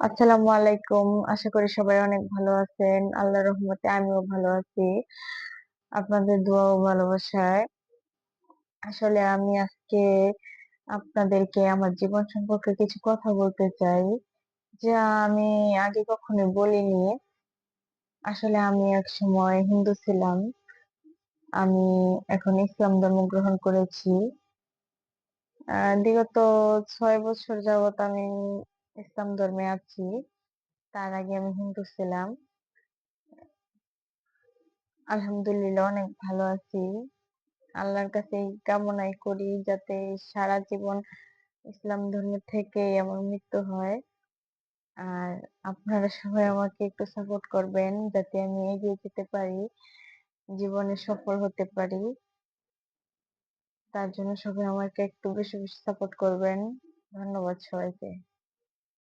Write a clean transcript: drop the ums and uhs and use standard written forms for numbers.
আসসালামু আলাইকুম। আশা করি সবাই অনেক ভালো আছেন। আল্লাহর রহমতে আমিও ভালো আছি। আপনাদের দোয়া ও ভালোবাসায়। আসলে আমি আজকে আপনাদেরকে আমার জীবন সম্পর্কে কিছু কথা বলতে চাই, যা আমি আগে কখনো বলিনি। আসলে আমি একসময় হিন্দু ছিলাম। আমি এখন ইসলাম ধর্ম গ্রহণ করেছি। বিগত ৬ বছর যাবৎ আমি ইসলাম ধর্মে আছি। তার আগে আমি হিন্দু ছিলাম। আলহামদুলিল্লাহ অনেক ভালো আছি। আল্লাহর কাছে এই কামনাই করি যাতে সারা জীবন ইসলাম ধর্ম থেকেই আমার মৃত্যু হয়। আর আপনারা সবাই আমাকে একটু সাপোর্ট করবেন যাতে আমি এগিয়ে যেতে পারি, জীবনে সফল হতে পারি। তার জন্য সবাই আমাকে একটু বেশি সাপোর্ট করবেন। ধন্যবাদ সবাইকে।